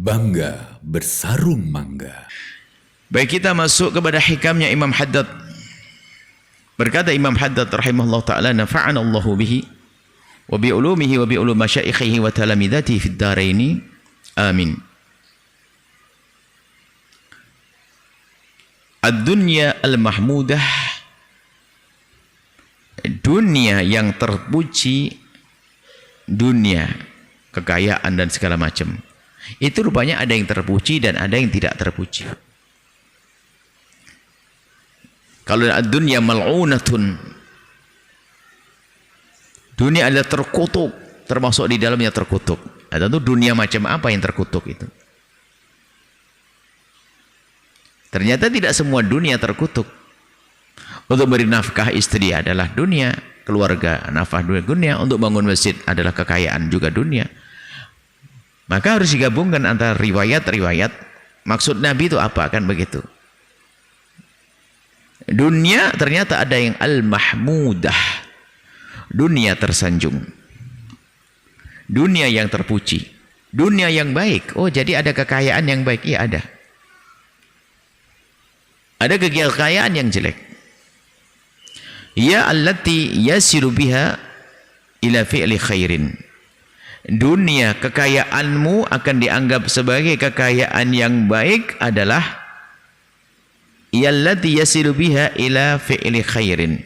Bangga bersarung mangga. Baik, kita masuk kepada hikamnya Imam Haddad. Berkata Imam Haddad rahimahullah ta'ala, nafa'ana Allahu bihi wa bi ulumihi wa bi ulum masyaikhihi wa talamidatihi fid daraini. Amin. Ad-dunya al-mahmudah, dunia yang terpuji, dunia kekayaan dan segala macam. Itu rupanya ada yang terpuji dan ada yang tidak terpuji. Kalau ad-dunya mal'unatun, dunia adalah terkutuk, termasuk di dalamnya terkutuk. Nah, tentu dunia macam apa yang terkutuk itu? Ternyata tidak semua dunia terkutuk. Untuk beri nafkah istri adalah dunia, keluarga, nafkah dunia. Untuk bangun masjid adalah kekayaan juga dunia. Maka harus digabungkan antara riwayat-riwayat. Maksud Nabi itu apa? Kan begitu. Dunia ternyata ada yang al-mahmudah, dunia tersanjung, dunia yang terpuji, dunia yang baik. Oh, jadi ada kekayaan yang baik? Iya, ada. Ada kekayaan yang jelek. Ya allati yasiru biha ila fi'li khairin. Dunia kekayaanmu akan dianggap sebagai kekayaan yang baik adalah yallati yasiru biha ila fi'li khairin.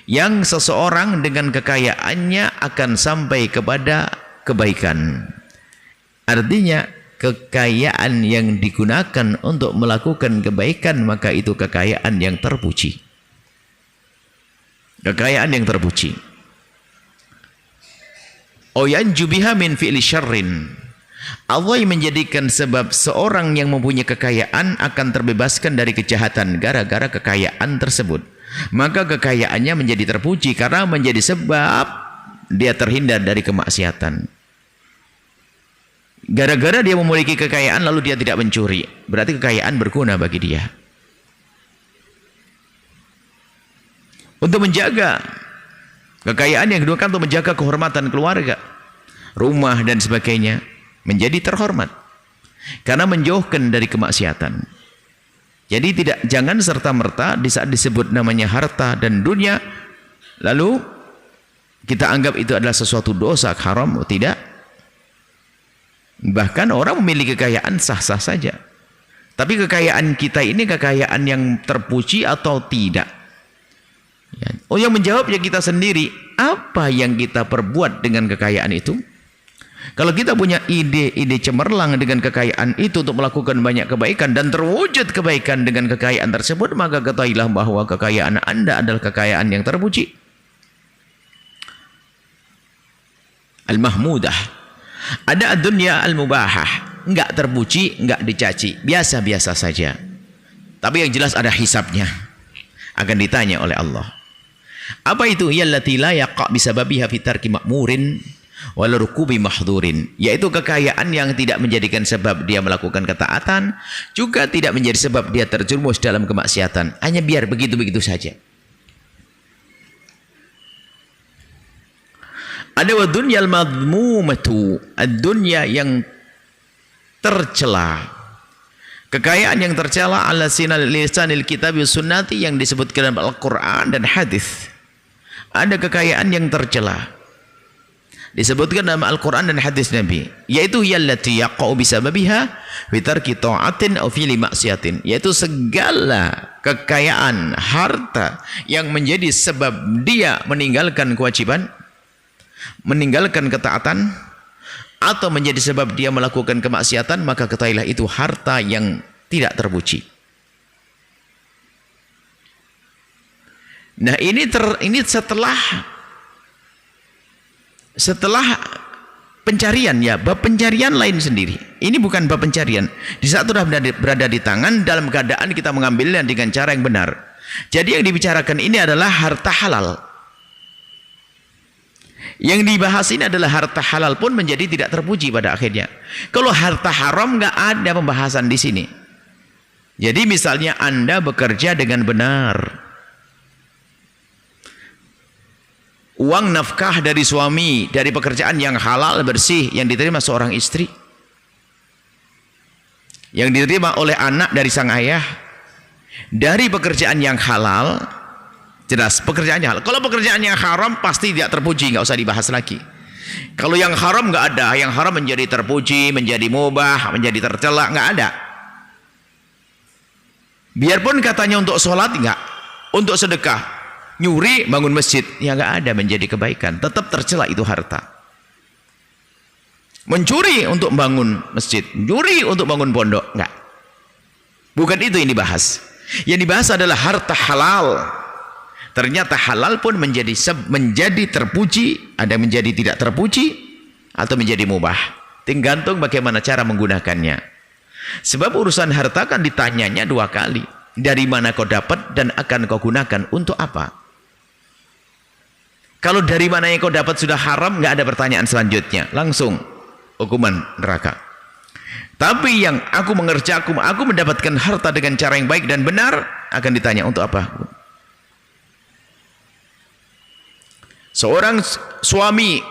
Yang seseorang dengan kekayaannya akan sampai kepada kebaikan. Artinya kekayaan yang digunakan untuk melakukan kebaikan, maka itu kekayaan yang terpuji. Kekayaan yang terpuji. Yanju biha min fi'li syarrin. Allah menjadikan sebab seorang yang mempunyai kekayaan akan terbebaskan dari kejahatan gara-gara kekayaan tersebut. Maka kekayaannya menjadi terpuji karena menjadi sebab dia terhindar dari kemaksiatan. Gara-gara dia memiliki kekayaan lalu dia tidak mencuri, berarti kekayaan berguna bagi dia. Untuk menjaga kekayaan yang digunakan untuk menjaga kehormatan keluarga, rumah dan sebagainya menjadi terhormat karena menjauhkan dari kemaksiatan. Jadi jangan serta-merta di saat disebut namanya harta dan dunia lalu kita anggap itu adalah sesuatu dosa haram. Tidak. Bahkan orang memiliki kekayaan sah-sah saja. Tapi kekayaan kita ini kekayaan yang terpuji atau tidak? Oh, yang menjawab ya kita sendiri. Apa yang kita perbuat dengan kekayaan itu? Kalau kita punya ide-ide cemerlang dengan kekayaan itu untuk melakukan banyak kebaikan dan terwujud kebaikan dengan kekayaan tersebut, maka ketahuilah bahwa kekayaan Anda adalah kekayaan yang terpuji. Al-mahmudah. Ada dunia al-mubahah, enggak terpuji, enggak dicaci, biasa-biasa saja. Tapi yang jelas ada hisabnya, akan ditanya oleh Allah. Apa itu? Yallati la yaqa bisababiha fi tarki ma'murin wala rukubi mahdhurin, yaitu kekayaan yang tidak menjadikan sebab dia melakukan ketaatan, juga tidak menjadi sebab dia terjerumus dalam kemaksiatan, hanya biar begitu-begitu saja. Ada wa dunyal madmumatu, ad-dunya yang tercela. Kekayaan yang tercela ala sinal lisanil kitab wa sunnati yang disebutkan dalam Al-Qur'an dan hadis. Ada kekayaan yang tercela. Disebutkan dalam Al-Qur'an dan hadis Nabi, yaitu yallati yaqa'u bisababiha fi tarki ta'atin aw fi maksiatin, yaitu segala kekayaan harta yang menjadi sebab dia meninggalkan kewajiban, meninggalkan ketaatan, atau menjadi sebab dia melakukan kemaksiatan, maka ketahuilah itu harta yang tidak terpuji. Nah, ini setelah pencarian, ya, bab pencarian lain sendiri. Ini bukan bab pencarian. Di saat sudah berada di tangan, dalam keadaan kita mengambilnya dengan cara yang benar. Jadi yang dibicarakan ini adalah harta halal. Yang dibahas ini adalah harta halal pun menjadi tidak terpuji pada akhirnya. Kalau harta haram nggak ada pembahasan di sini. Jadi misalnya Anda bekerja dengan benar, uang nafkah dari suami dari pekerjaan yang halal bersih yang diterima seorang istri, yang diterima oleh anak dari sang ayah dari pekerjaan yang halal, jelas pekerjaannya halal. Kalau pekerjaan yang haram pasti tidak terpuji, nggak usah dibahas lagi. Kalau yang haram nggak ada, yang haram menjadi terpuji, menjadi mubah, menjadi tercela, nggak ada. Biarpun katanya untuk sholat nggak, untuk sedekah, nyuri bangun masjid, ya nggak ada menjadi kebaikan, tetap tercela itu harta. Mencuri untuk bangun masjid, mencuri untuk bangun pondok, enggak. Bukan itu yang dibahas. Yang dibahas adalah harta halal. Ternyata halal pun menjadi terpuji, ada menjadi tidak terpuji, atau menjadi mubah. Tergantung bagaimana cara menggunakannya. Sebab urusan harta kan ditanyanya 2 kali. Dari mana kau dapat dan akan kau gunakan untuk apa? Kalau dari mana yang kau dapat sudah haram, enggak ada pertanyaan selanjutnya. Langsung hukuman neraka. Tapi yang aku mendapatkan harta dengan cara yang baik dan benar, akan ditanya untuk apa? Seorang suami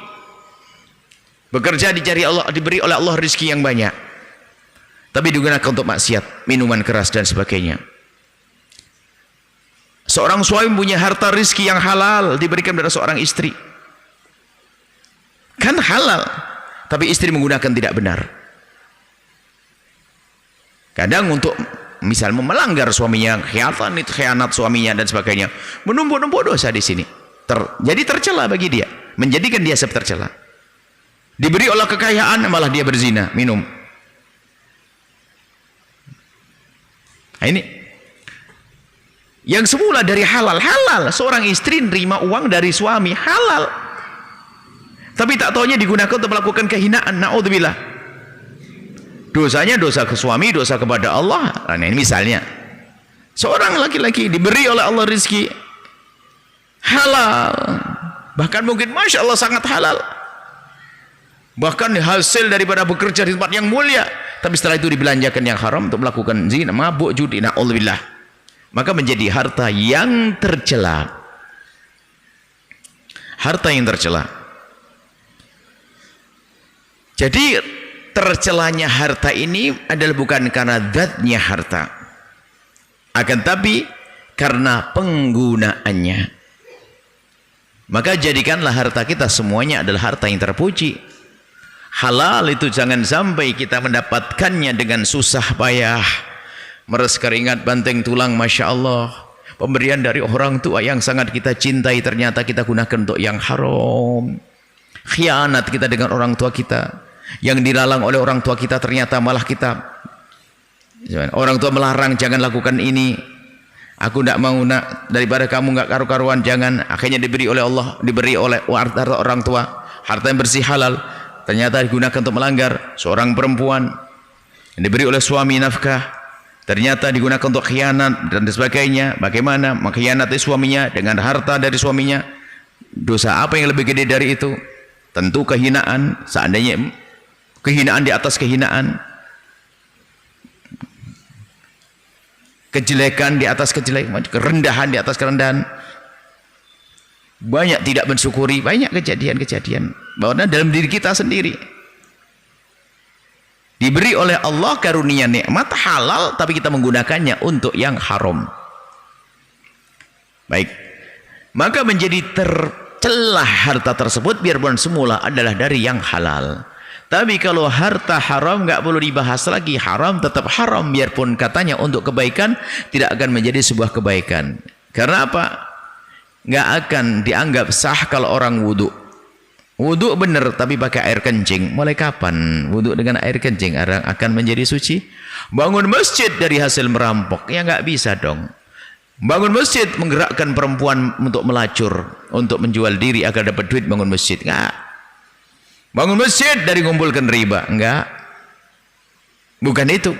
bekerja diberi oleh Allah rezeki yang banyak, tapi digunakan untuk maksiat, minuman keras dan sebagainya. Seorang suami punya harta rezeki yang halal diberikan kepada seorang istri, kan halal, tapi istri menggunakan tidak benar. Kadang untuk misal melanggar suaminya, khianat suaminya dan sebagainya, menumpuk-numpuk dosa di sini. Jadi tercela bagi dia, menjadikan dia tercela. Diberi oleh kekayaan malah dia berzina, minum. Nah, ini yang semula dari halal, seorang istri nerima uang dari suami halal, tapi tak taunya digunakan untuk melakukan kehinaan. Naudzubillah. Dosanya dosa ke suami, dosa kepada Allah. Nah, ini misalnya seorang laki-laki diberi oleh Allah rezeki halal, bahkan mungkin masya Allah sangat halal, bahkan hasil daripada bekerja di tempat yang mulia, tapi setelah itu dibelanjakan yang haram untuk melakukan zina, mabuk, judi. Naudzubillah. Maka menjadi harta yang tercela. Harta yang tercela. Jadi tercelanya harta ini adalah bukan karena zatnya harta, akan tapi karena penggunaannya. Maka jadikanlah harta kita semuanya adalah harta yang terpuji. Halal itu jangan sampai kita mendapatkannya dengan susah payah, meres keringat banting tulang, masya Allah. Pemberian dari orang tua yang sangat kita cintai ternyata kita gunakan untuk yang haram. Khianat kita dengan orang tua kita, yang dilalang oleh orang tua kita ternyata malah kita, orang tua melarang jangan lakukan ini, aku tidak mau nak, daripada kamu nggak karu-karuan jangan. Akhirnya diberi oleh Allah, diberi oleh orang tua harta yang bersih halal, ternyata digunakan untuk melanggar. Seorang perempuan yang diberi oleh suami nafkah, ternyata digunakan untuk khianat dan sebagainya. Bagaimana mengkhianati suaminya dengan harta dari suaminya? Dosa apa yang lebih gede dari itu? Tentu kehinaan. Seandainya kehinaan di atas kehinaan, kejelekan di atas kejelekan, kerendahan di atas kerendahan. Banyak tidak mensyukuri, banyak kejadian-kejadian bahwa dalam diri kita sendiri diberi oleh Allah karunia nikmat halal, tapi kita menggunakannya untuk yang haram. Baik, maka menjadi tercelah harta tersebut biarpun semula adalah dari yang halal. Tapi kalau harta haram nggak perlu dibahas lagi, haram tetap haram, biarpun katanya untuk kebaikan, tidak akan menjadi sebuah kebaikan. Karena apa? Nggak akan dianggap sah kalau orang wudhu. Wudhu benar tapi pakai air kencing. Mulai kapan wudhu dengan air kencing akan menjadi suci? Bangun masjid dari hasil merampok, ya nggak bisa dong. Bangun masjid menggerakkan perempuan untuk melacur, untuk menjual diri agar dapat duit bangun masjid, nggak. Bangun masjid dari ngumpulkan riba, enggak. Bukan itu.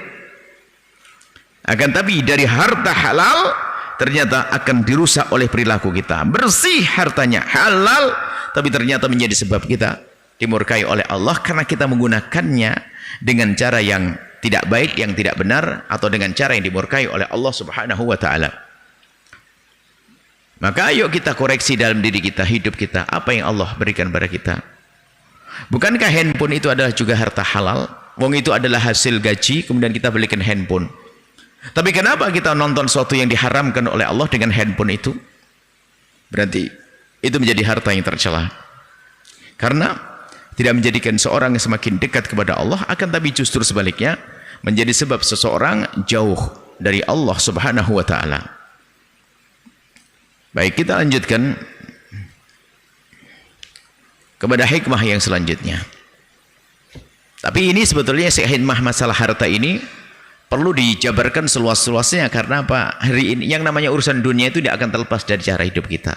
Akan tapi dari harta halal ternyata akan dirusak oleh perilaku kita. Bersih hartanya, halal, tapi ternyata menjadi sebab kita dimurkai oleh Allah karena kita menggunakannya dengan cara yang tidak baik, yang tidak benar, atau dengan cara yang dimurkai oleh Allah Subhanahu wa taala. Maka ayo kita koreksi dalam diri kita, hidup kita, apa yang Allah berikan pada kita. Bukankah handphone itu adalah juga harta halal? Wong itu adalah hasil gaji, kemudian kita belikan handphone. Tapi kenapa kita nonton sesuatu yang diharamkan oleh Allah dengan handphone itu? Berarti itu menjadi harta yang tercela. Karena tidak menjadikan seorang yang semakin dekat kepada Allah, akan tapi justru sebaliknya menjadi sebab seseorang jauh dari Allah Subhanahu wa taala. Baik, kita lanjutkan kepada hikmah yang selanjutnya. Tapi ini sebetulnya hikmah masalah harta ini perlu dijabarkan seluas-luasnya. Karena apa? Hari ini yang namanya urusan dunia itu tidak akan terlepas dari cara hidup kita.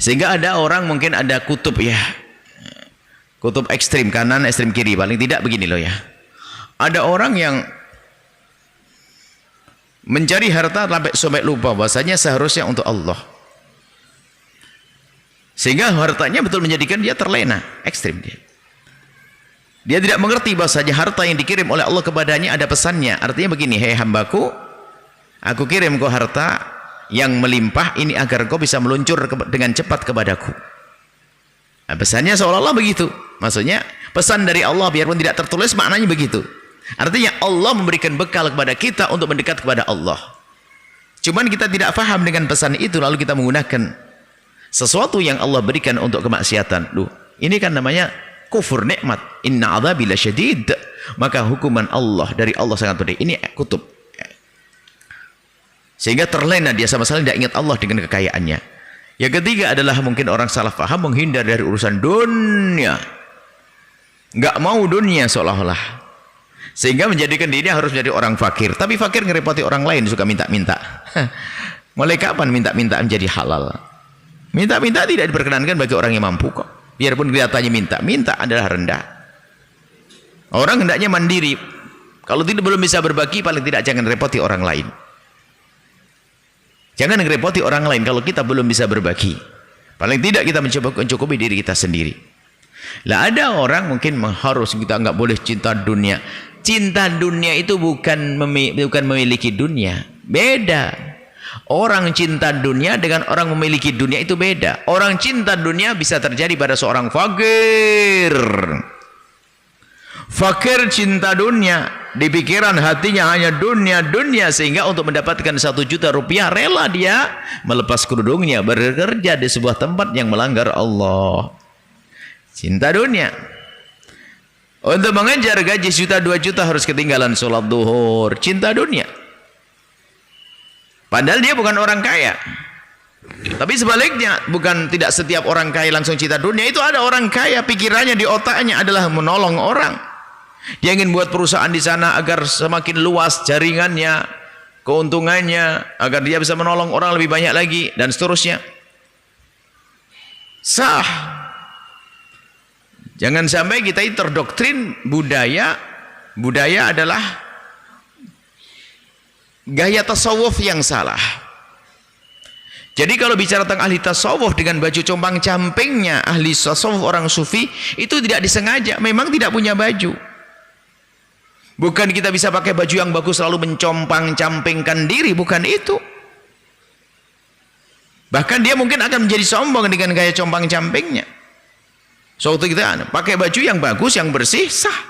Sehingga ada orang mungkin ada kutub ya, kutub ekstrim kanan, ekstrim kiri. Paling tidak begini loh ya, ada orang yang mencari harta sampai lupa bahwasanya seharusnya untuk Allah, sehingga hartanya betul menjadikan dia terlena, ekstrim dia tidak mengerti bahwasanya harta yang dikirim oleh Allah kepadanya ada pesannya. Artinya begini, hei hambaku, aku kirim kau harta yang melimpah ini agar kau bisa meluncur dengan cepat kepadaku. Nah, pesannya seolah-olah begitu. Maksudnya pesan dari Allah biarpun tidak tertulis, maknanya begitu. Artinya Allah memberikan bekal kepada kita untuk mendekat kepada Allah. Cuman kita tidak paham dengan pesan itu, lalu kita menggunakan sesuatu yang Allah berikan untuk kemaksiatan. Duh, ini kan namanya kufur nikmat. Inna adzabi lasyadid. Maka hukuman Allah dari Allah sangat pedih. Ini kutub. Sehingga terlena dia sama sekali tidak ingat Allah dengan kekayaannya. Yang ketiga adalah mungkin orang salah paham, menghindar dari urusan dunia. Nggak mau dunia seolah-olah. Sehingga menjadikan dirinya harus menjadi orang fakir. Tapi fakir ngerepoti orang lain, suka minta-minta. Mulai kapan minta-minta menjadi halal? Minta-minta tidak diperkenankan bagi orang yang mampu kok. Biarpun kelihatannya minta adalah rendah. Orang hendaknya mandiri. Kalau tidak belum bisa berbagi, paling tidak jangan repoti orang lain. Jangan ngerepoti orang lain kalau kita belum bisa berbagi. Paling tidak kita mencoba mencukupi diri kita sendiri. Lah ada orang mungkin harus kita nggak boleh cinta dunia. Cinta dunia itu bukan memiliki dunia. Beda. Orang cinta dunia dengan orang memiliki dunia itu beda. Orang cinta dunia bisa terjadi pada seorang fakir. Fakir cinta dunia, di pikiran hatinya hanya dunia, sehingga untuk mendapatkan 1 juta rupiah rela dia melepas kerudungnya, bekerja di sebuah tempat yang melanggar Allah. Cinta dunia. Untuk mengejar gaji 1 juta 2 juta harus ketinggalan sholat duhur. Cinta dunia. Padahal dia bukan orang kaya. Tapi sebaliknya, bukan tidak setiap orang kaya langsung cinta dunia. Itu ada orang kaya, pikirannya di otaknya adalah menolong orang. Dia ingin buat perusahaan di sana agar semakin luas jaringannya, keuntungannya, agar dia bisa menolong orang lebih banyak lagi, dan seterusnya. Sah. Jangan sampai kita ini terdoktrin budaya adalah gaya tasawuf yang salah. Jadi kalau bicara tentang ahli tasawuf dengan baju compang-campingnya, ahli tasawuf orang sufi itu tidak disengaja, memang tidak punya baju. Bukan kita bisa pakai baju yang bagus lalu mencompang-campingkan diri, bukan itu. Bahkan dia mungkin akan menjadi sombong dengan gaya compang-campingnya. Suatu kita pakai baju yang bagus, yang bersih, sah.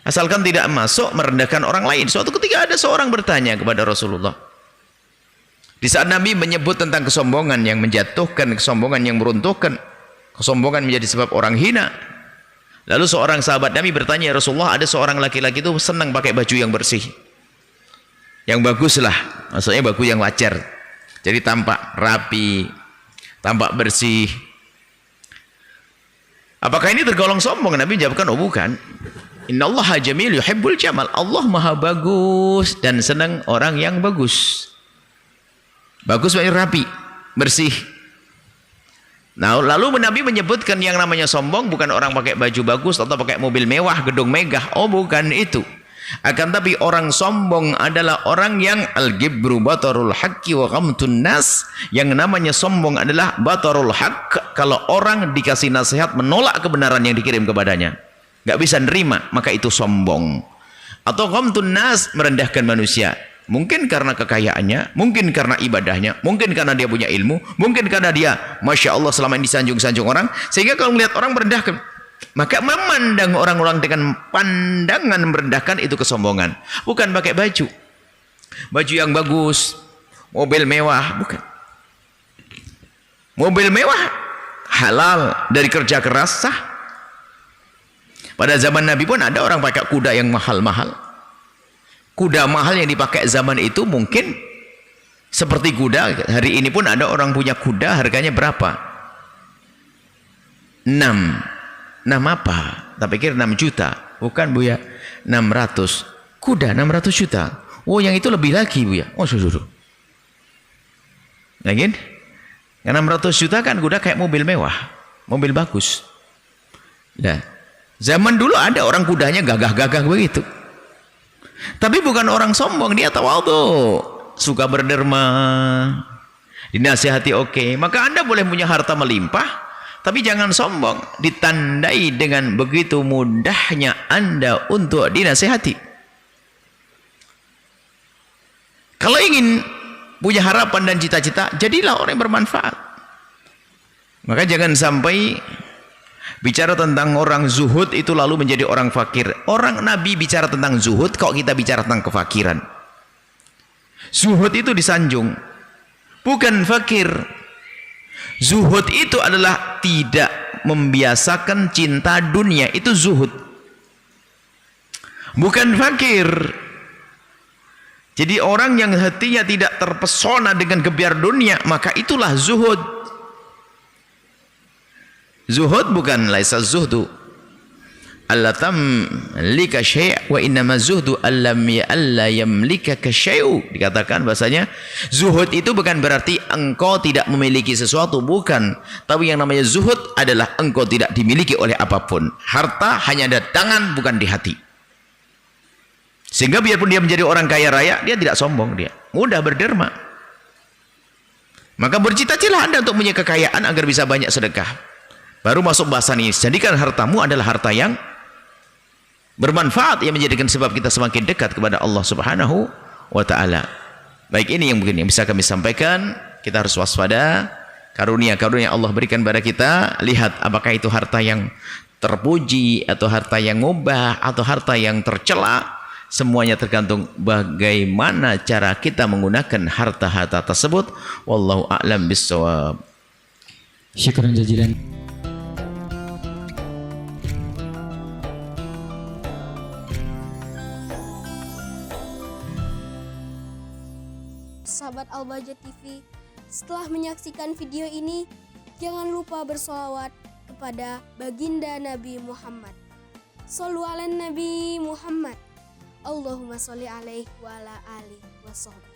Asalkan tidak masuk merendahkan orang lain. Suatu ketika ada seorang bertanya kepada Rasulullah. Di saat Nabi menyebut tentang kesombongan yang menjatuhkan, kesombongan yang meruntuhkan, kesombongan menjadi sebab orang hina. Lalu seorang sahabat Nabi bertanya, ya Rasulullah, ada seorang laki-laki itu senang pakai baju yang bersih, yang bagus lah, maksudnya bagus yang wajar, jadi tampak rapi, tampak bersih. Apakah ini tergolong sombong? Nabi jawabkan, oh bukan. Innallaha jamil yuhibbul jamal. Allah maha bagus dan senang orang yang bagus. Bagus maksudnya rapi, bersih. Nah, lalu Nabi menyebutkan yang namanya sombong bukan orang pakai baju bagus atau pakai mobil mewah, gedung megah. Oh, bukan itu. Akan tapi orang sombong adalah orang yang al-gibru batarul haqqi wa ghamtun nas. Yang namanya sombong adalah batarul haqq. Kalau orang dikasih nasihat menolak kebenaran yang dikirim kepadanya, nggak bisa nerima, maka itu sombong. Atau ghamtun nas, merendahkan manusia. Mungkin karena kekayaannya, mungkin karena ibadahnya, mungkin karena dia punya ilmu, mungkin karena dia Masya Allah selama ini disanjung-sanjung orang, sehingga kalau melihat orang merendahkan, Maka memandang orang-orang dengan pandangan merendahkan itu kesombongan. Bukan pakai baju. Baju yang bagus, mobil mewah, bukan. Mobil mewah halal dari kerja keras sah. Pada zaman Nabi pun ada orang pakai kuda yang mahal-mahal. Kuda mahal yang dipakai zaman itu mungkin seperti kuda. Hari ini pun ada orang punya kuda, harganya berapa? 6 apa? Tak pikir 6 juta. Bukan Bu ya, 600. Kuda 600 juta. Oh yang itu lebih lagi Bu ya. Oh sudah. Yakin? 600 juta kan kuda kayak mobil mewah. Mobil bagus. Nah, zaman dulu ada orang kudanya gagah-gagah begitu. Tapi bukan orang sombong, dia tawadhu, suka berderma, dinasihati oke. Maka Anda boleh punya harta melimpah, tapi jangan sombong, ditandai dengan begitu mudahnya Anda untuk dinasihati. Kalau ingin punya harapan dan cita-cita, jadilah orang yang bermanfaat. Maka jangan sampai bicara tentang orang zuhud itu lalu menjadi orang fakir. Orang Nabi bicara tentang zuhud, kok kita bicara tentang kefakiran? Zuhud itu disanjung, bukan fakir. Zuhud itu adalah tidak membiasakan cinta dunia, itu zuhud. Bukan fakir. Jadi orang yang hatinya tidak terpesona dengan gebiar dunia, maka itulah zuhud. Zuhud bukan laisa zuhdu alla tamlika syai' wa innama zuhdu allam alla yamlikaka syai'u. Dikatakan bahasanya zuhud itu bukan berarti engkau tidak memiliki sesuatu, bukan. Tapi yang namanya zuhud adalah engkau tidak dimiliki oleh apapun. Harta hanya ada tangan, bukan di hati. Sehingga biarpun dia menjadi orang kaya raya, dia tidak sombong, dia mudah berderma. Maka bercita-citalah Anda untuk punya kekayaan agar bisa banyak sedekah. Baru masuk bahasan ini. Jadikan hartamu adalah harta yang bermanfaat, yang menjadikan sebab kita semakin dekat kepada Allah Subhanahu wa taala. Baik, ini yang mungkin yang bisa kami sampaikan. Kita harus waspada. Karunia-karunia Allah berikan kepada kita. Lihat apakah itu harta yang terpuji atau harta yang mubah atau harta yang tercela. Semuanya tergantung bagaimana cara kita menggunakan harta-harta tersebut. Wallahu a'lam bissawab. Syukran jazilan. Sahabat Al-Bahjah TV, setelah menyaksikan video ini, jangan lupa bersolawat kepada baginda Nabi Muhammad. Shollu ala Nabi Muhammad. Allahumma sholli alaihi wa ala alihi wa sahbihi.